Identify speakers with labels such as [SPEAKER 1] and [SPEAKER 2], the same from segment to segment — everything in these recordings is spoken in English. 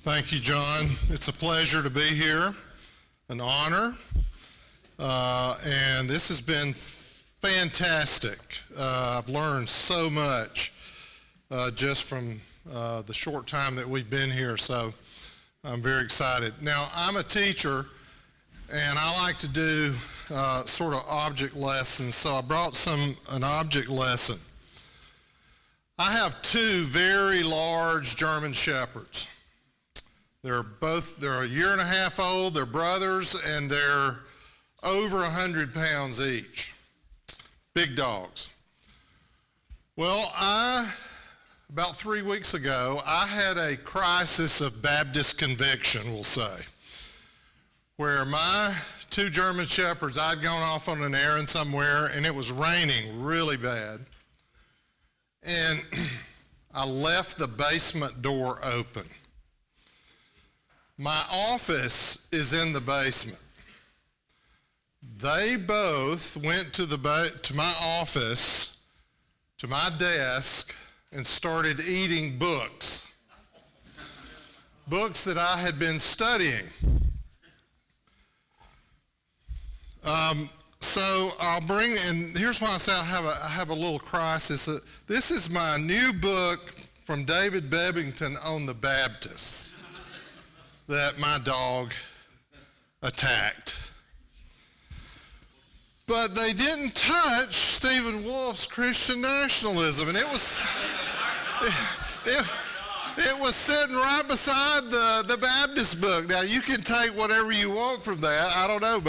[SPEAKER 1] Thank you, John. It's a pleasure to be here, an honor, and this has been fantastic. I've learned so much just from the short time that we've been here, so I'm very excited. Now, I'm a teacher, and I like to do sort of object lessons, so I brought an object lesson. I have two very large German Shepherds. They're a year and a half old, they're brothers, and they're over 100 pounds each. Big dogs. Well, about 3 weeks ago, I had a crisis of Baptist conviction, we'll say, where my two German Shepherds, I'd gone off on an errand somewhere, and it was raining really bad. And I left the basement door open. My office is in the basement. They both went to my office, to my desk, and started eating books. Books that I had been studying. So I'll bring, and here's why I say I have a little crisis. This is my new book from David Bebbington on the Baptists that my dog attacked. But they didn't touch Stephen Wolf's Christian nationalism, and it was sitting right beside the Baptist book. Now, you can take whatever you want from that. I don't know,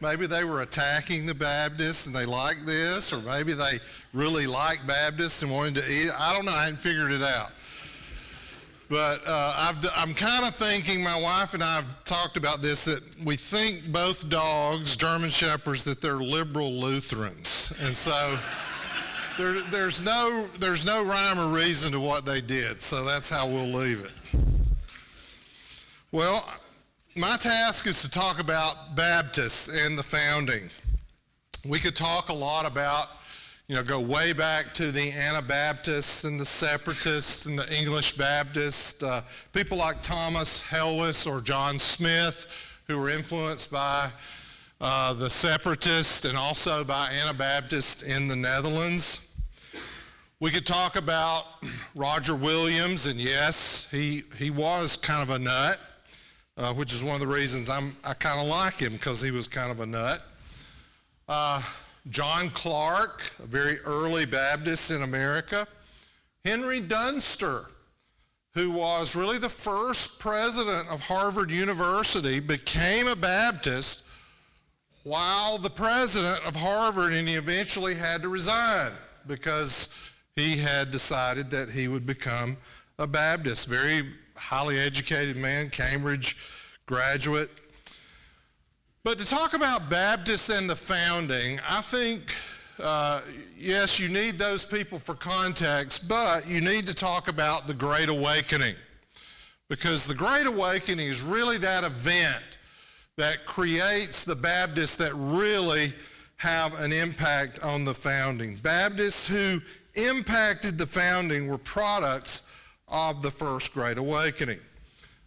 [SPEAKER 1] maybe they were attacking the Baptists and they like this, or maybe they really like Baptists and wanted to eat it. I don't know. I hadn't figured it out. But I'm kind of thinking, my wife and I have talked about this, that we think both dogs, German Shepherds, that they're liberal Lutherans. And so there's no rhyme or reason to what they did, so that's how we'll leave it. Well, my task is to talk about Baptists and the founding. We could talk a lot about, go way back to the Anabaptists and the Separatists and the English Baptists, people like Thomas Helwys or John Smith, who were influenced by the Separatists and also by Anabaptists in the Netherlands. We could talk about Roger Williams, and yes, he was kind of a nut, which is one of the reasons I kind of like him, because he was kind of a nut. John Clark, a very early Baptist in America. Henry Dunster, who was really the first president of Harvard University, became a Baptist while the president of Harvard, and he eventually had to resign because he had decided that he would become a Baptist. Very highly educated man, Cambridge graduate. But to talk about Baptists and the founding, I think, yes, you need those people for context, but you need to talk about the Great Awakening. Because the Great Awakening is really that event that creates the Baptists that really have an impact on the founding. Baptists who impacted the founding were products of the First Great Awakening.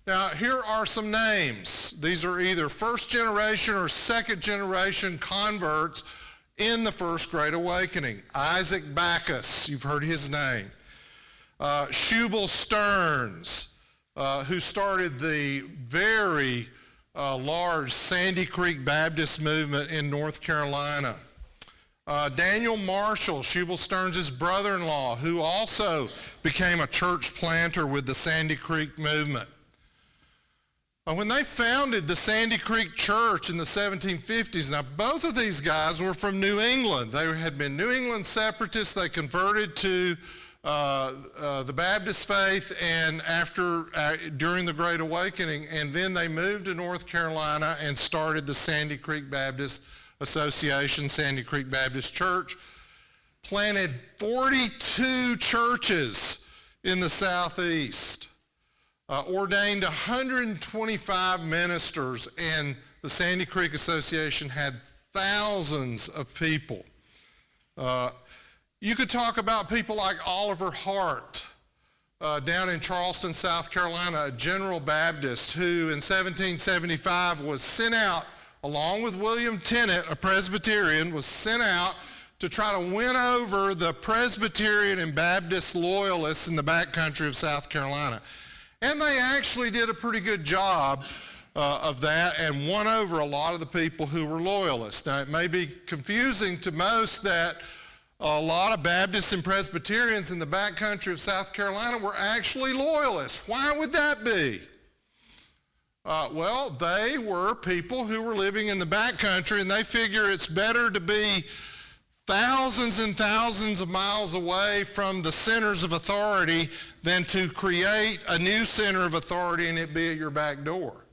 [SPEAKER 1] Now, here are some names. These are either first generation or second generation converts in the First Great Awakening. Isaac Backus, you've heard his name. Shubal Stearns, who started the very large Sandy Creek Baptist movement in North Carolina. Daniel Marshall, Shubal Stearns' brother-in-law, who also became a church planter with the Sandy Creek movement. When they founded the Sandy Creek Church in the 1750s, now both of these guys were from New England. They had been New England separatists. They converted to the Baptist faith and during the Great Awakening, and then they moved to North Carolina and started the Sandy Creek Baptist Association, Sandy Creek Baptist Church, planted 42 churches in the Southeast. Ordained 125 ministers, and the Sandy Creek Association had thousands of people. You could talk about people like Oliver Hart, down in Charleston, South Carolina, a General Baptist who in 1775 was sent out, along with William Tennent, a Presbyterian, was sent out to try to win over the Presbyterian and Baptist loyalists in the backcountry of South Carolina. And they actually did a pretty good job of that and won over a lot of the people who were loyalists. Now, it may be confusing to most that a lot of Baptists and Presbyterians in the backcountry of South Carolina were actually loyalists. Why would that be? Well, they were people who were living in the backcountry, and they figure it's better to be thousands and thousands of miles away from the centers of authority than to create a new center of authority and it be at your back door.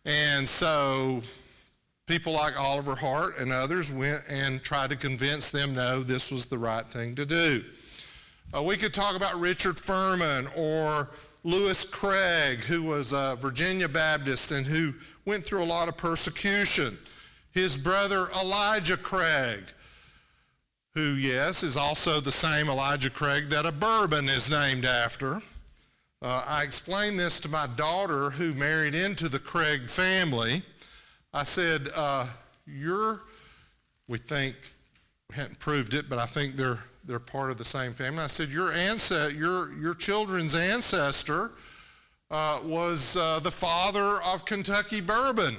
[SPEAKER 1] And so people like Oliver Hart and others went and tried to convince them, no, this was the right thing to do. We could talk about Richard Furman or Lewis Craig, who was a Virginia Baptist and who went through a lot of persecution. His brother Elijah Craig, who, yes, is also the same Elijah Craig that a bourbon is named after. I explained this to my daughter who married into the Craig family. I said, we think, we hadn't proved it, but I think they're part of the same family. I said, your children's ancestor was the father of Kentucky bourbon.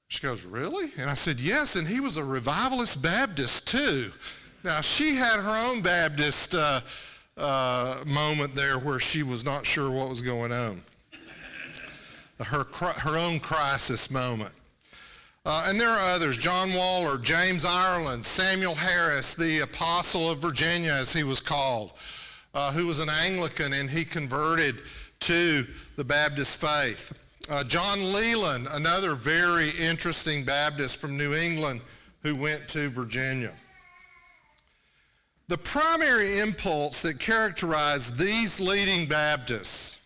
[SPEAKER 1] She goes, really? And I said, yes, and he was a revivalist Baptist too. Now, she had her own Baptist moment there where she was not sure what was going on. Her own crisis moment. And there are others, John Waller, James Ireland, Samuel Harris, the Apostle of Virginia, as he was called, who was an Anglican, and he converted to the Baptist faith. John Leland, another very interesting Baptist from New England who went to Virginia. The primary impulse that characterized these leading Baptists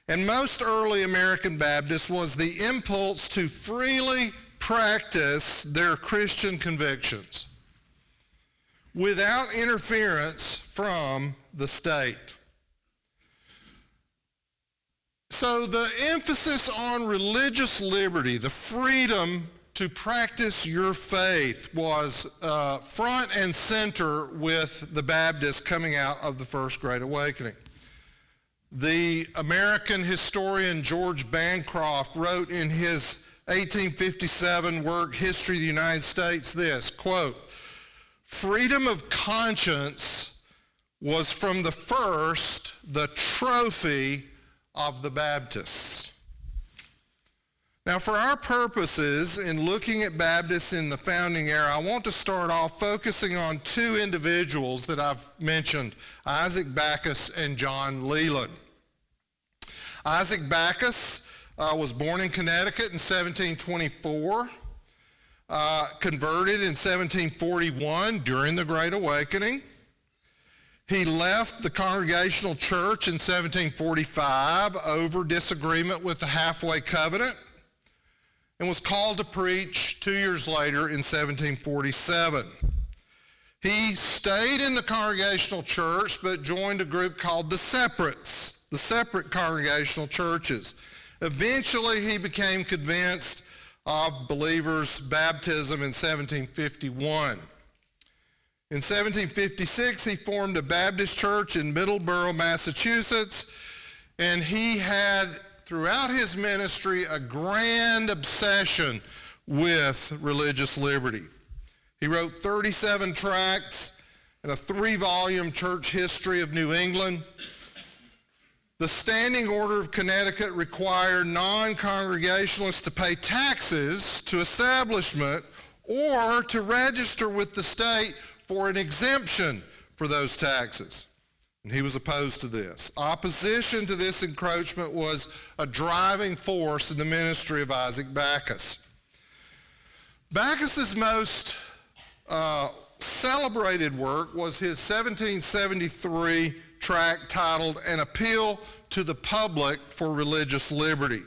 [SPEAKER 1] and most early American Baptists was the impulse to freely practice their Christian convictions without interference from the state. So the emphasis on religious liberty, the freedom to practice your faith, was front and center with the Baptists coming out of the First Great Awakening. The American historian George Bancroft wrote in his 1857 work, History of the United States, this, quote, "Freedom of conscience was from the first the trophy of the Baptists." Now, for our purposes in looking at Baptists in the founding era, I want to start off focusing on two individuals that I've mentioned, Isaac Backus and John Leland. Isaac Backus was born in Connecticut in 1724, converted in 1741 during the Great Awakening. He left the Congregational Church in 1745 over disagreement with the Halfway Covenant and was called to preach 2 years later in 1747. He stayed in the Congregational Church but joined a group called the Separates, the separate Congregational Churches. Eventually, he became convinced of believers' baptism in 1751. In 1756, he formed a Baptist church in Middleborough, Massachusetts, and he had, throughout his ministry, a grand obsession with religious liberty. He wrote 37 tracts and a 3-volume church history of New England. The Standing Order of Connecticut required non-congregationalists to pay taxes to establishment or to register with the state for an exemption for those taxes. And he was opposed to this. Opposition to this encroachment was a driving force in the ministry of Isaac Backus. Backus's most celebrated work was his 1773 tract titled An Appeal to the Public for Religious Liberty.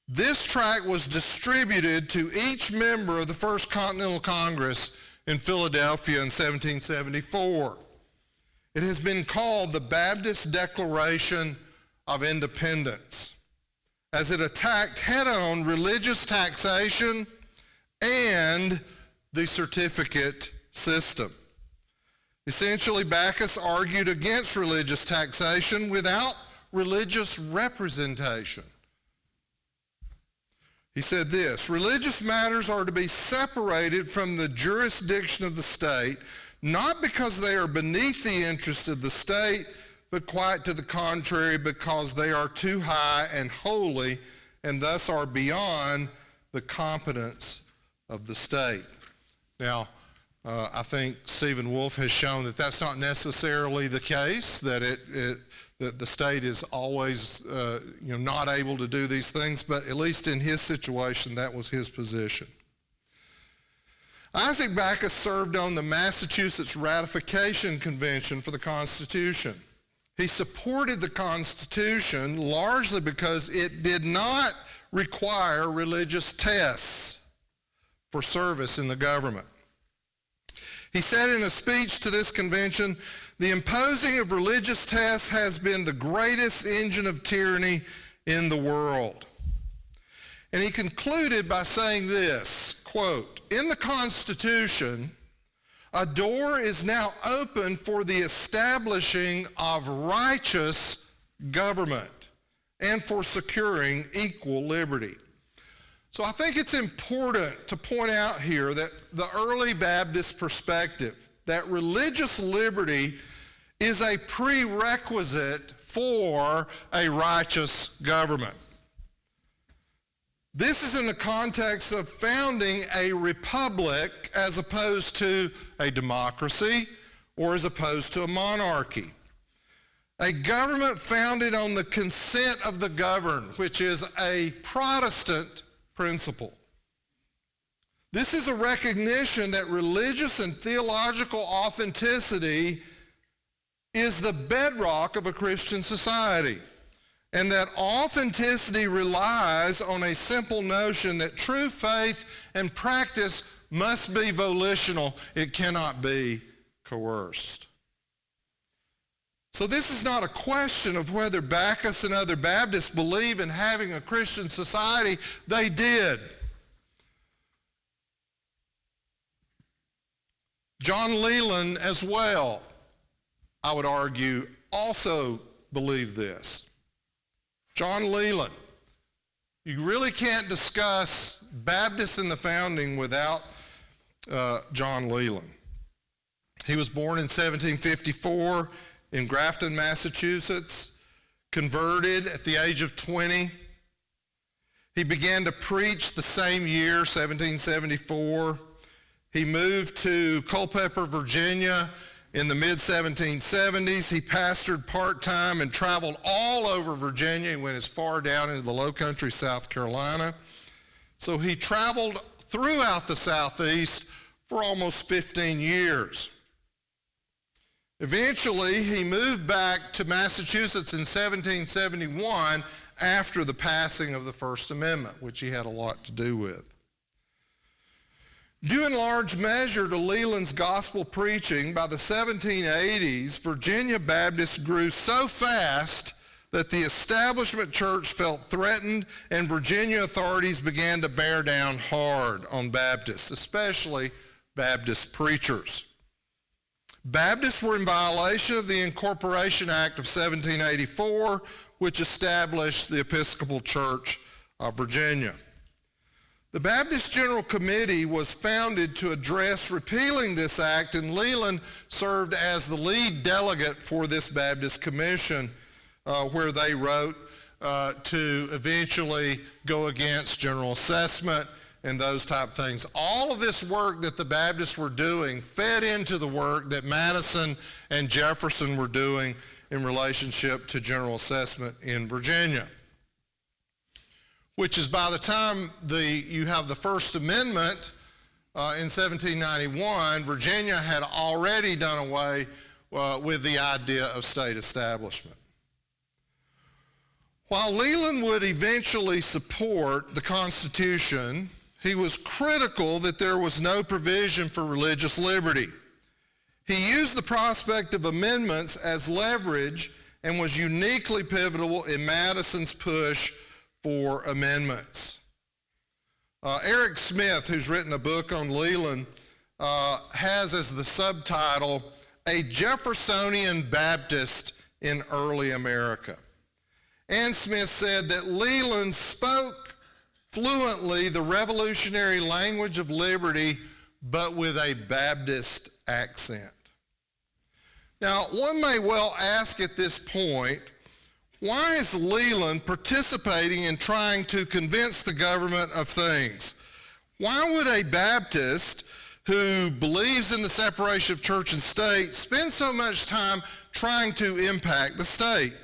[SPEAKER 1] This tract was distributed to each member of the First Continental Congress in Philadelphia in 1774. It has been called the Baptist Declaration of Independence, as it attacked head-on religious taxation and the certificate system. Essentially, Backus argued against religious taxation without religious representation. He said this: religious matters are to be separated from the jurisdiction of the state, not because they are beneath the interest of the state, but quite to the contrary, because they are too high and holy, and thus are beyond the competence of the state. Now, I think Stephen Wolfe has shown that that's not necessarily the case, that that the state is always not able to do these things, but at least in his situation, that was his position. Isaac Backus served on the Massachusetts Ratification Convention for the Constitution. He supported the Constitution largely because it did not require religious tests for service in the government. He said in a speech to this convention, "The imposing of religious tests has been the greatest engine of tyranny in the world." And he concluded by saying this, quote, "In the Constitution, a door is now open for the establishing of righteous government and for securing equal liberty." So I think it's important to point out here that the early Baptist perspective, that religious liberty is a prerequisite for a righteous government. This is in the context of founding a republic as opposed to a democracy or as opposed to a monarchy. A government founded on the consent of the governed, which is a Protestant principle. This is a recognition that religious and theological authenticity is the bedrock of a Christian society, and that authenticity relies on a simple notion that true faith and practice must be volitional. It cannot be coerced. So this is not a question of whether Backus and other Baptists believe in having a Christian society. They did. John Leland as well, I would argue, also believed this. John Leland. You really can't discuss Baptists in the founding without John Leland. He was born in 1754 in Grafton, Massachusetts, converted at the age of 20. He began to preach the same year, 1774. He moved to Culpeper, Virginia in the mid-1770s. He pastored part-time and traveled all over Virginia. He went as far down into the low country, South Carolina. So he traveled throughout the Southeast for almost 15 years. Eventually, he moved back to Massachusetts in 1771 after the passing of the First Amendment, which he had a lot to do with. Due in large measure to Leland's gospel preaching, by the 1780s, Virginia Baptists grew so fast that the establishment church felt threatened, and Virginia authorities began to bear down hard on Baptists, especially Baptist preachers. Baptists were in violation of the Incorporation Act of 1784, which established the Episcopal Church of Virginia. The Baptist General Committee was founded to address repealing this act, and Leland served as the lead delegate for this Baptist commission, where they wrote to eventually go against general assessment and those type of things. All of this work that the Baptists were doing fed into the work that Madison and Jefferson were doing in relationship to general assessment in Virginia, which is by the time you have the First Amendment in 1791, Virginia had already done away with the idea of state establishment. While Leland would eventually support the Constitution, he was critical that there was no provision for religious liberty. He used the prospect of amendments as leverage and was uniquely pivotal in Madison's push for amendments. Eric Smith, who's written a book on Leland, has as the subtitle, A Jeffersonian Baptist in Early America. And Smith said that Leland spoke fluently the revolutionary language of liberty, but with a Baptist accent. Now, one may well ask at this point, why is Leland participating in trying to convince the government of things? Why would a Baptist who believes in the separation of church and state spend so much time trying to impact the state?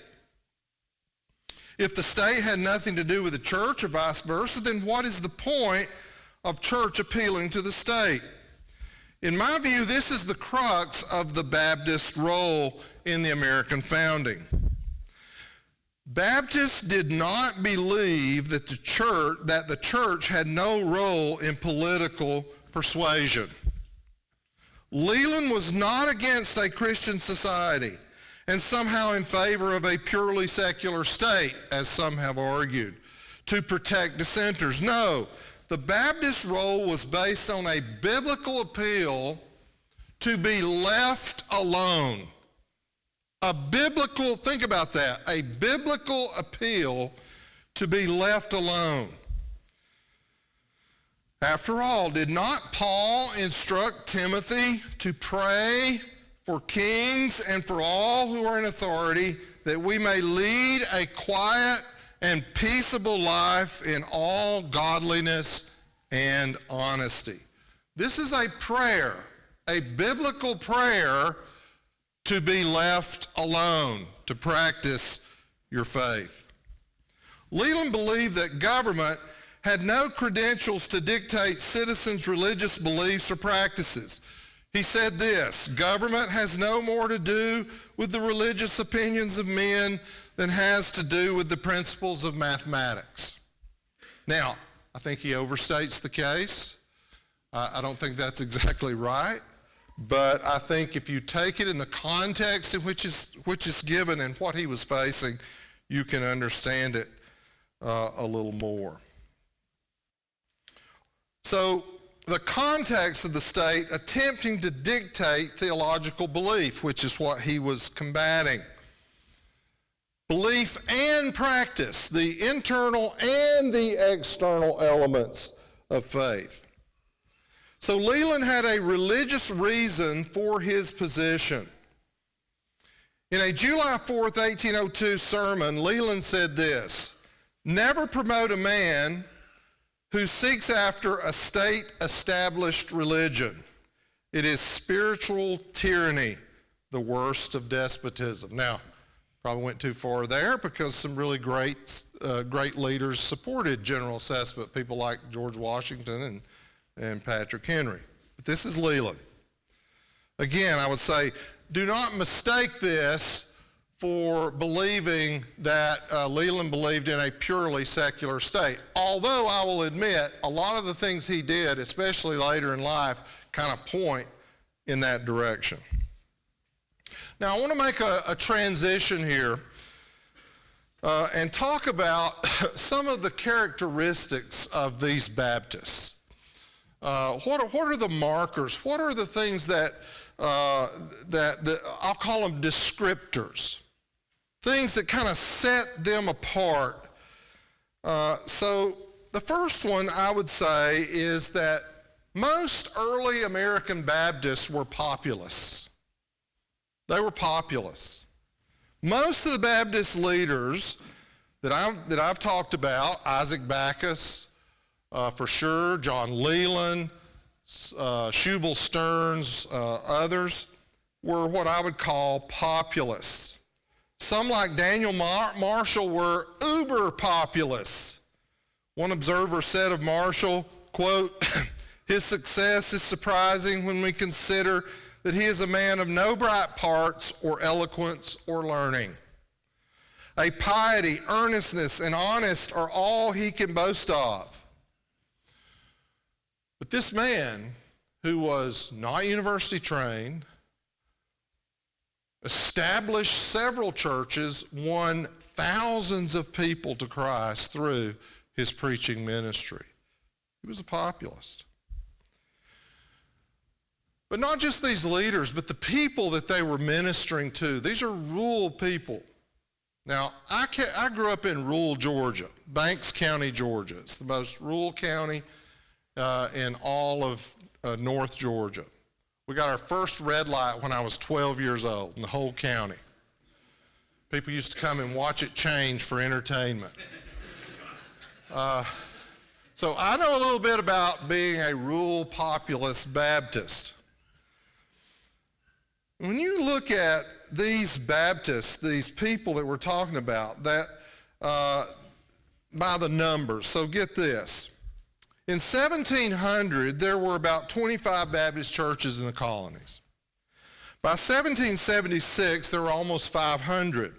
[SPEAKER 1] If the state had nothing to do with the church or vice versa, then what is the point of church appealing to the state? In my view, this is the crux of the Baptist role in the American founding. Baptists did not believe that the church had no role in political persuasion. Leland was not against a Christian society and somehow in favor of a purely secular state, as some have argued, to protect dissenters. No. The Baptist role was based on a biblical appeal to be left alone. Think about that, a biblical appeal to be left alone. After all, did not Paul instruct Timothy to pray for kings and for all who are in authority, that we may lead a quiet and peaceable life in all godliness and honesty? This is a prayer, a biblical prayer to be left alone, to practice your faith. Leland believed that government had no credentials to dictate citizens' religious beliefs or practices. He said this, government has no more to do with the religious opinions of men than has to do with the principles of mathematics. Now, I think he overstates the case. I don't think that's exactly right, but I think if you take it in the context in which is given and what he was facing, you can understand it a little more. So, the context of the state attempting to dictate theological belief, which is what he was combating. Belief and practice, the internal and the external elements of faith. So Leland had a religious reason for his position. In a July 4th, 1802 sermon, Leland said this, "Never promote a man who seeks after a state-established religion. It is spiritual tyranny, the worst of despotism." Now, probably went too far there because some really great leaders supported general assessment, people like George Washington and Patrick Henry. But this is Leland. Again, I would say, do not mistake this for believing that Leland believed in a purely secular state. Although I will admit, a lot of the things he did, especially later in life, kind of point in that direction. Now, I want to make a transition here and talk about some of the characteristics of these Baptists. What are the markers? What are the things that I'll call them descriptors? Things that kind of set them apart. So the first one I would say is that most early American Baptists were populists. They were populists. Most of the Baptist leaders that I've talked about, Isaac Backus, for sure, John Leland, Shubal Stearns, others, were what I would call populists. Some, like Daniel Marshall, were uber populists. One observer said of Marshall, quote, "His success is surprising when we consider that he is a man of no bright parts or eloquence or learning. A piety, earnestness, and honest are all he can boast of." But this man, who was not university trained, established several churches, won thousands of people to Christ through his preaching ministry. He was a populist. But not just these leaders, but the people that they were ministering to. These are rural people. Now, I grew up in rural Georgia, Banks County, Georgia. It's the most rural county in all of North Georgia. We got our first red light when I was 12 years old in the whole county. People used to come and watch it change for entertainment. So I know a little bit about being a rural populist Baptist. When you look at these Baptists, these people that we're talking about, that by the numbers, so get this. In 1700, there were about 25 Baptist churches in the colonies. By 1776, there were almost 500,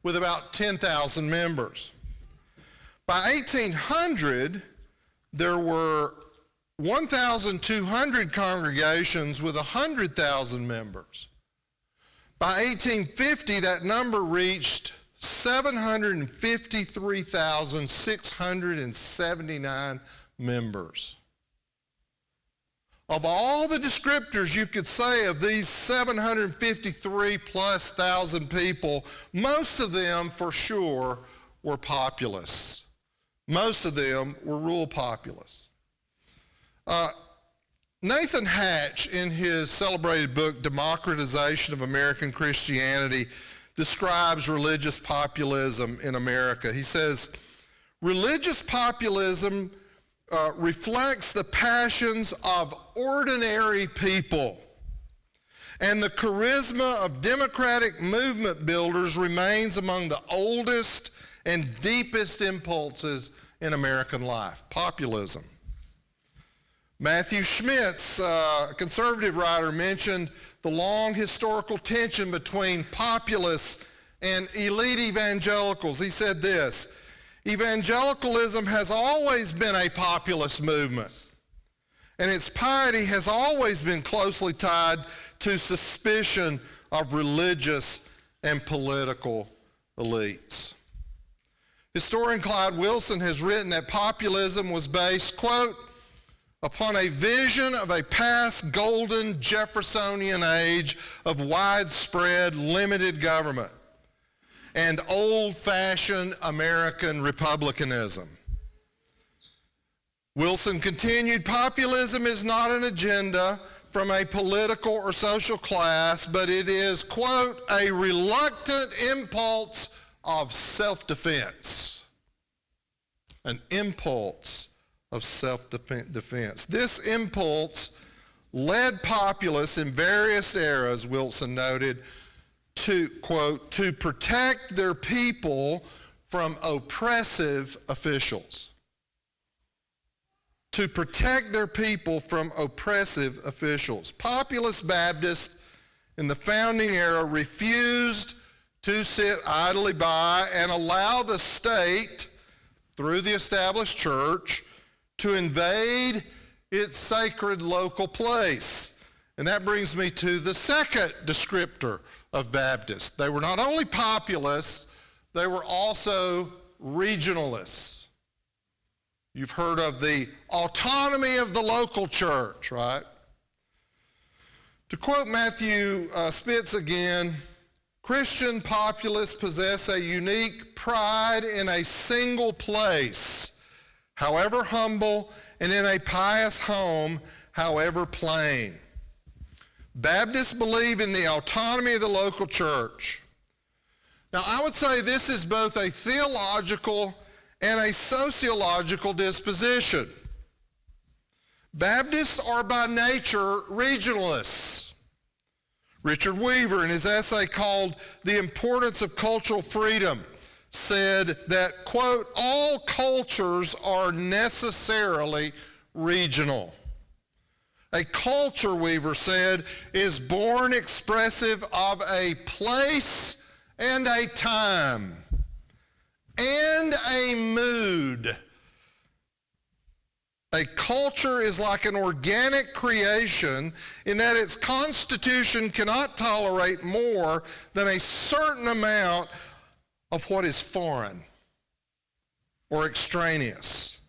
[SPEAKER 1] with about 10,000 members. By 1800, there were 1,200 congregations with 100,000 members. By 1850, that number reached 753,679 members. Of all the descriptors you could say of these 753 plus thousand people, most of them for sure were populists. Most of them were rural populists. Nathan Hatch, in his celebrated book, Democratization of American Christianity, describes religious populism in America. He says, religious populism reflects the passions of ordinary people, and the charisma of democratic movement builders remains among the oldest and deepest impulses in American life. Populism. Matthew Schmitz, a conservative writer, mentioned the long historical tension between populists and elite evangelicals. He said this, evangelicalism has always been a populist movement, and its piety has always been closely tied to suspicion of religious and political elites. Historian Clyde Wilson has written that populism was based, quote, upon a vision of a past golden Jeffersonian age of widespread limited government and old-fashioned American republicanism. Wilson continued, populism is not an agenda from a political or social class, but it is, quote, a reluctant impulse of self-defense. An impulse of self-defense. This impulse led populists in various eras, Wilson noted, to, quote, to protect their people from oppressive officials. To protect their people from oppressive officials. Populist Baptists in the founding era refused to sit idly by and allow the state, through the established church, to invade its sacred local place. And that brings me to the second descriptor of Baptists. They were not only populists, they were also regionalists. You've heard of the autonomy of the local church, right? To quote Matthew Spitz again, Christian populists possess a unique pride in a single place, however humble, and in a pious home, however plain. Baptists believe in the autonomy of the local church. Now, I would say this is both a theological and a sociological disposition. Baptists are by nature regionalists. Richard Weaver, in his essay called The Importance of Cultural Freedom, said that, quote, all cultures are necessarily regional. A culture, Weaver said, is born expressive of a place and a time and a mood. A culture is like an organic creation in that its constitution cannot tolerate more than a certain amount of what is foreign or extraneous.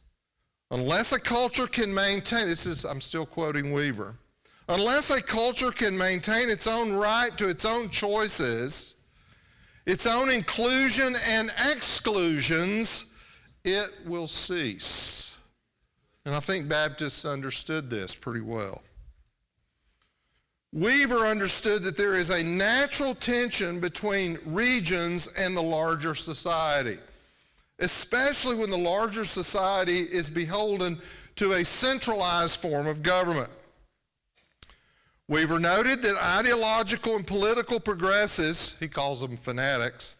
[SPEAKER 1] Unless a culture can maintain, I'm still quoting Weaver, unless a culture can maintain its own right to its own choices, its own inclusion and exclusions, it will cease. And I think Baptists understood this pretty well. Weaver understood that there is a natural tension between regions and the larger society, especially when the larger society is beholden to a centralized form of government. Weaver noted that ideological and political progressives, he calls them fanatics,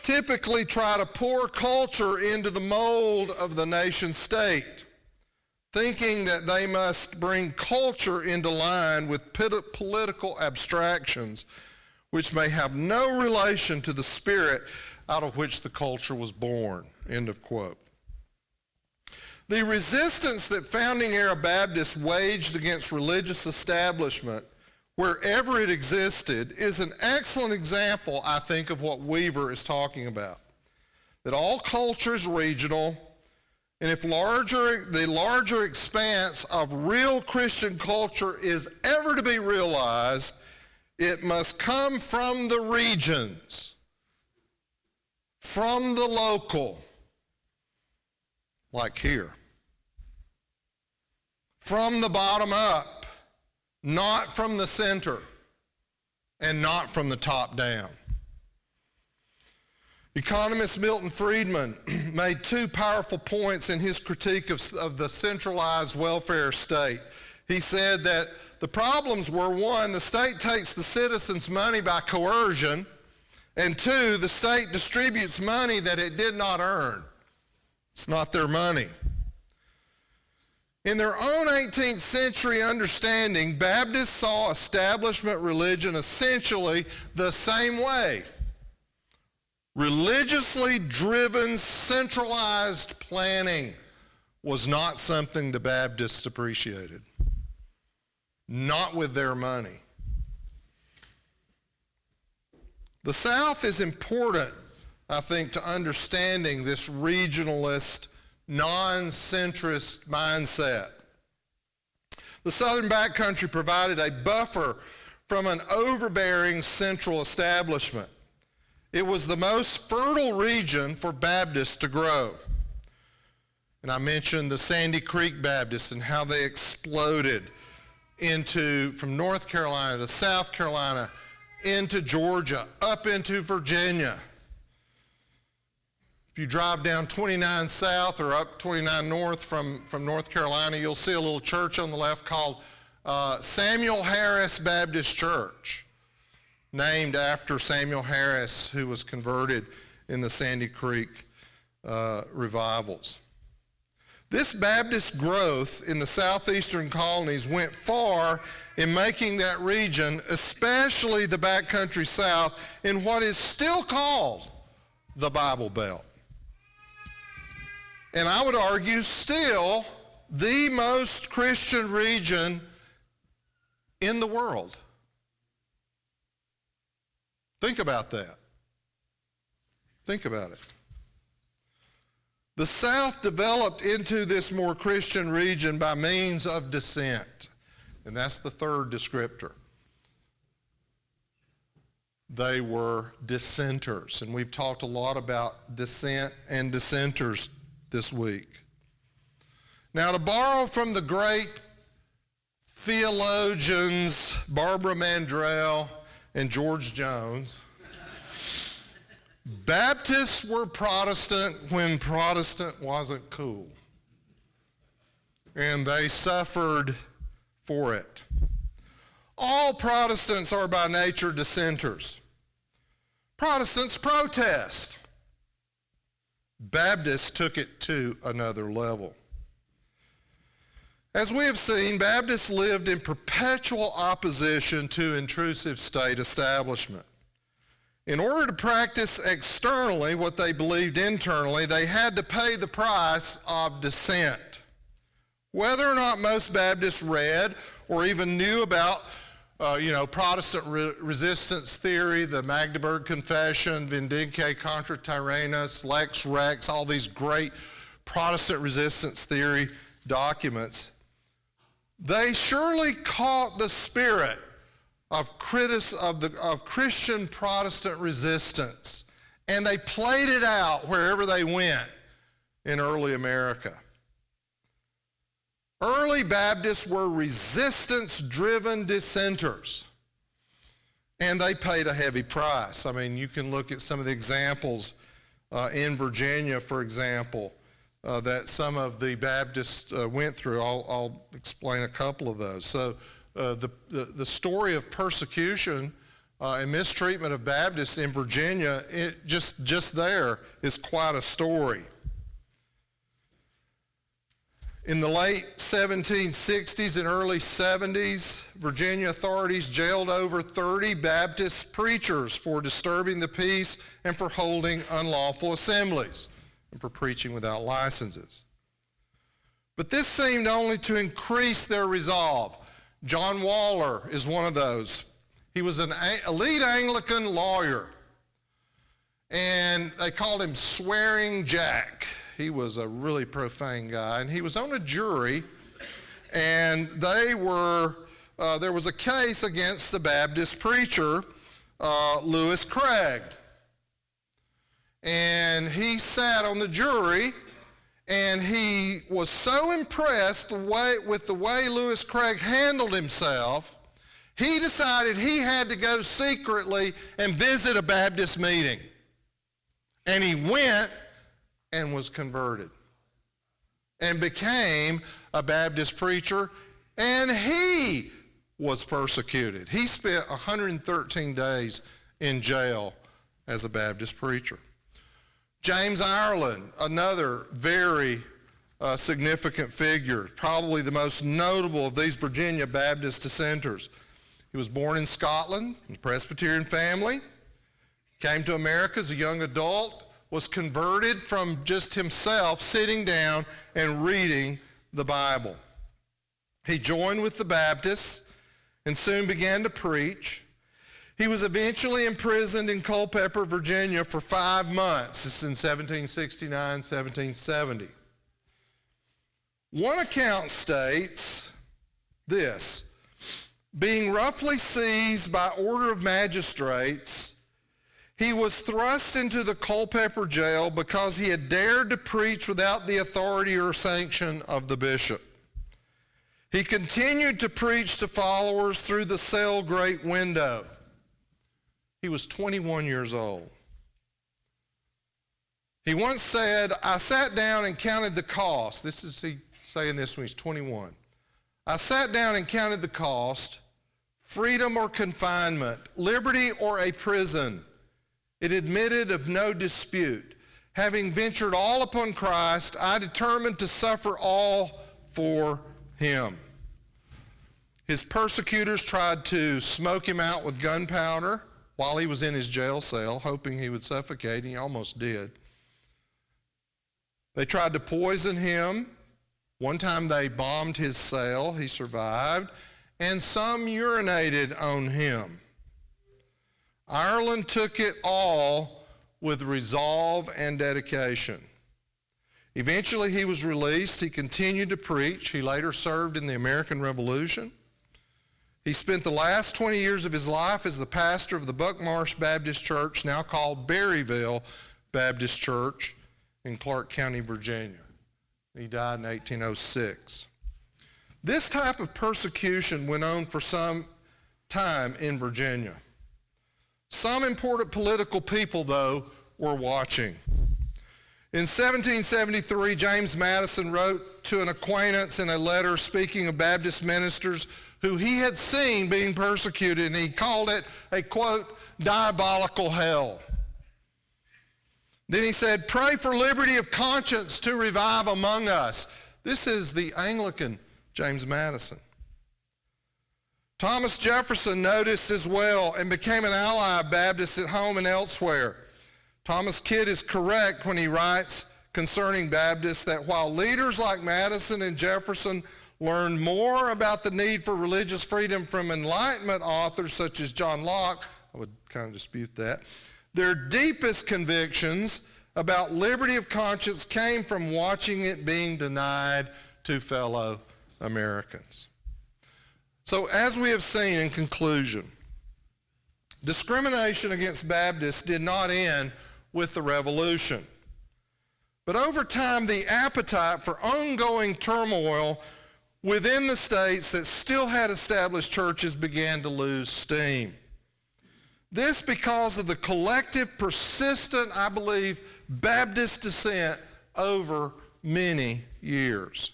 [SPEAKER 1] typically try to pour culture into the mold of the nation state, thinking that they must bring culture into line with political abstractions, which may have no relation to the spirit out of which the culture was born. End of quote. The resistance that founding-era Baptists waged against religious establishment, wherever it existed, is an excellent example, I think, of what Weaver is talking about. That all culture is regional, and if the larger expanse of real Christian culture is ever to be realized, it must come from the regions, from the local, like here, from the bottom up, not from the center, and not from the top down. Economist Milton Friedman made two powerful points in his critique of the centralized welfare state. He said that the problems were, one, the state takes the citizens' money by coercion, and two, the state distributes money that it did not earn. It's not their money. In their own 18th century understanding, Baptists saw establishment religion essentially the same way. Religiously driven, centralized planning was not something the Baptists appreciated. Not with their money. The South is important, I think, to understanding this regionalist, non-centrist mindset. The Southern backcountry provided a buffer from an overbearing central establishment. It was the most fertile region for Baptists to grow. And I mentioned the Sandy Creek Baptists and how they exploded from North Carolina to South Carolina, into Georgia, up into Virginia. If you drive down 29 South or up 29 North from North Carolina, you'll see a little church on the left called Samuel Harris Baptist Church, named after Samuel Harris, who was converted in the Sandy Creek revivals. This Baptist growth in the southeastern colonies went far in making that region, especially the backcountry South, in what is still called the Bible Belt. And I would argue still the most Christian region in the world. Think about that. Think about it. The South developed into this more Christian region by means of descent. And that's the third descriptor. They were dissenters. And we've talked a lot about dissent and dissenters this week. Now, to borrow from the great theologians Barbara Mandrell and George Jones, Baptists were Protestant when Protestant wasn't cool. And they suffered for it. All Protestants are by nature dissenters. Protestants protest. Baptists took it to another level. As we have seen, Baptists lived in perpetual opposition to intrusive state establishment. In order to practice externally what they believed internally, they had to pay the price of dissent. Whether or not most Baptists read or even knew about Protestant resistance theory, the Magdeburg Confession, Vindicare contra Tyrannus, Lex Rex, all these great Protestant resistance theory documents, they surely caught the spirit of Christian Protestant resistance, and they played it out wherever they went in early America. Early Baptists were resistance-driven dissenters, and they paid a heavy price. I mean, you can look at some of the examples in Virginia, for example, that some of the Baptists went through. I'll explain a couple of those. So the story of persecution and mistreatment of Baptists in Virginia, it just there is quite a story. In the late 1760s and early 70s, Virginia authorities jailed over 30 Baptist preachers for disturbing the peace and for holding unlawful assemblies and for preaching without licenses. But this seemed only to increase their resolve. John Waller is one of those. He was an elite Anglican lawyer, and they called him Swearing Jack. He was a really profane guy, and he was on a jury, and there was a case against the Baptist preacher, Lewis Craig. And he sat on the jury, and he was so impressed with the way Lewis Craig handled himself, he decided he had to go secretly and visit a Baptist meeting. And he went and was converted and became a Baptist preacher, and he was persecuted. He spent 113 days in jail as a Baptist preacher. James Ireland, another very significant figure, probably the most notable of these Virginia Baptist dissenters. He was born in Scotland, in a Presbyterian family, came to America as a young adult, was converted from just himself sitting down and reading the Bible. He joined with the Baptists and soon began to preach. He was eventually imprisoned in Culpeper, Virginia for 5 months. This is in 1769, 1770. One account states this: being roughly seized by order of magistrates, he was thrust into the Culpeper jail because he had dared to preach without the authority or sanction of the bishop. He continued to preach to followers through the cell grate window. He was 21 years old. He once said, I sat down and counted the cost. This is he saying this when he's 21. I sat down and counted the cost, freedom or confinement, liberty or a prison. It admitted of no dispute. Having ventured all upon Christ, I determined to suffer all for him. His persecutors tried to smoke him out with gunpowder while he was in his jail cell, hoping he would suffocate. He almost did. They tried to poison him. One time they bombed his cell. He survived. And some urinated on him. Ireland took it all with resolve and dedication. Eventually he was released. He continued to preach. He later served in the American Revolution. He spent the last 20 years of his life as the pastor of the Buckmarsh Baptist Church, now called Berryville Baptist Church in Clark County, Virginia. He died in 1806. This type of persecution went on for some time in Virginia. Some important political people, though, were watching. In 1773, James Madison wrote to an acquaintance in a letter speaking of Baptist ministers who he had seen being persecuted, and he called it a, quote, diabolical hell. Then he said, pray for liberty of conscience to revive among us. This is the Anglican James Madison. Thomas Jefferson noticed as well and became an ally of Baptists at home and elsewhere. Thomas Kidd is correct when he writes, concerning Baptists that while leaders like Madison and Jefferson learned more about the need for religious freedom from Enlightenment authors such as John Locke, I would kind of dispute that, their deepest convictions about liberty of conscience came from watching it being denied to fellow Americans. So as we have seen in conclusion, discrimination against Baptists did not end with the Revolution. But over time, the appetite for ongoing turmoil within the states that still had established churches began to lose steam. This because of the collective, persistent, I believe, Baptist dissent over many years.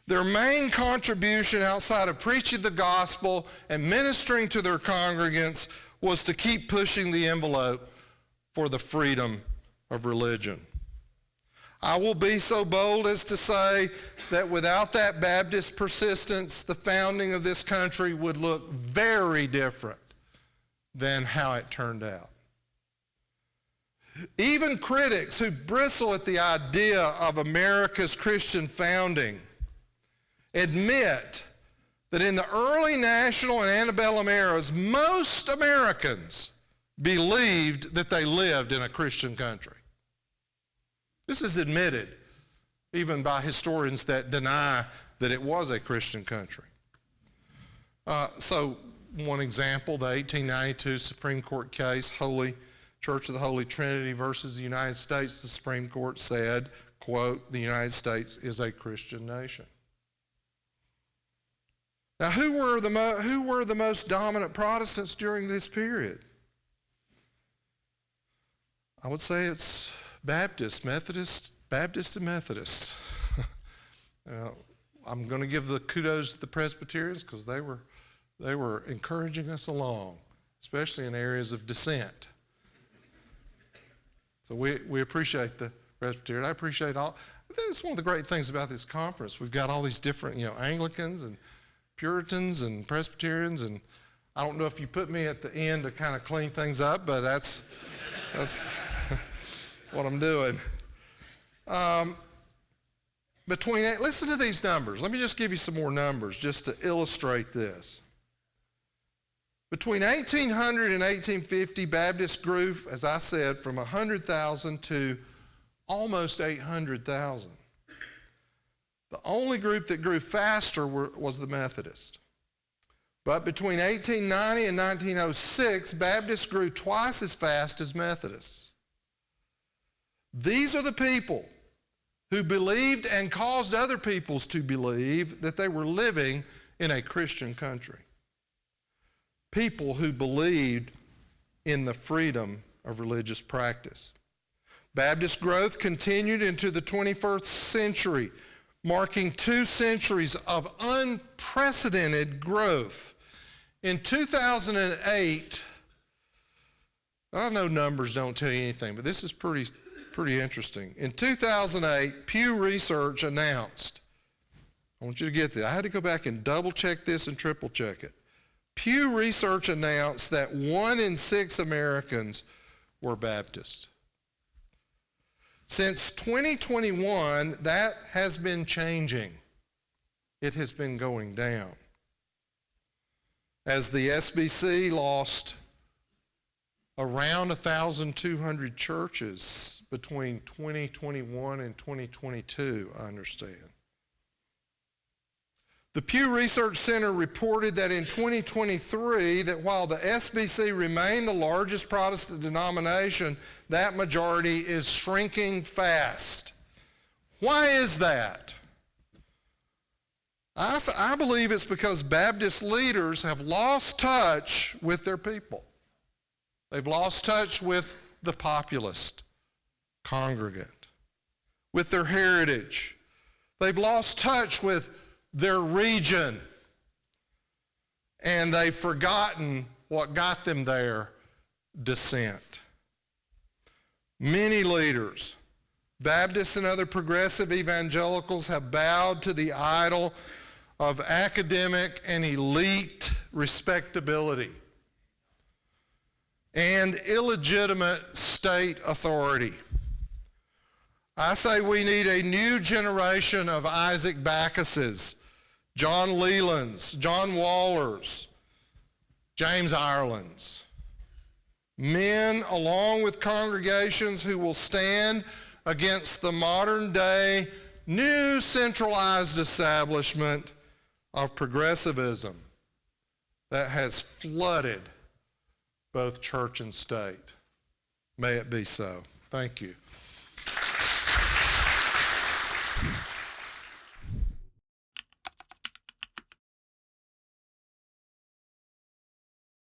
[SPEAKER 1] Their main contribution outside of preaching the gospel and ministering to their congregants was to keep pushing the envelope for the freedom of religion. I will be so bold as to say that without that Baptist persistence, the founding of this country would look very different than how it turned out. Even critics who bristle at the idea of America's Christian founding admit that in the early national and antebellum eras, most Americans believed that they lived in a Christian country. This is admitted even by historians that deny that it was a Christian country. So one example, the 1892 Supreme Court case, Holy Church of the Holy Trinity versus the United States, the Supreme Court said, quote, "The United States is a Christian nation." Now, who were the most dominant Protestants during this period? I would say it's Baptist, Methodist, Baptist and Methodist. I'm going to give the kudos to the Presbyterians because they were encouraging us along, especially in areas of dissent. So we appreciate the Presbyterian. I appreciate all. That's one of the great things about this conference. We've got all these different, Anglicans and Puritans and Presbyterians, and I don't know if you put me at the end to kind of clean things up, but that's what I'm doing. Listen to these numbers. Let me just give you some more numbers just to illustrate this. Between 1800 and 1850, Baptists grew, as I said, from 100,000 to almost 800,000. The only group that grew faster was the Methodists. But between 1890 and 1906, Baptists grew twice as fast as Methodists. These are the people who believed and caused other peoples to believe that they were living in a Christian country. People who believed in the freedom of religious practice. Baptist growth continued into the 21st century, marking 2 centuries of unprecedented growth. In 2008, I know numbers don't tell you anything, but this is pretty interesting. In 2008, Pew Research announced, I want you to get this. I had to go back and double check this and triple check it. Pew Research announced that 1 in 6 Americans were Baptist. Since 2021, that has been changing. It has been going down. As the SBC lost around 1,200 churches between 2021 and 2022, I understand. The Pew Research Center reported that in 2023, that while the SBC remained the largest Protestant denomination, that majority is shrinking fast. Why is that? I believe it's because Baptist leaders have lost touch with their people. They've lost touch with the populist congregant, with their heritage. They've lost touch with their region, and they've forgotten what got them there, dissent. Many leaders, Baptists and other progressive evangelicals, have bowed to the idol of academic and elite respectability and illegitimate state authority. I say we need a new generation of Isaac Backuses, John Lelands, John Wallers, James Irelands. Men along with congregations who will stand against the modern day new centralized establishment of progressivism that has flooded both church and state. May it be so. Thank you.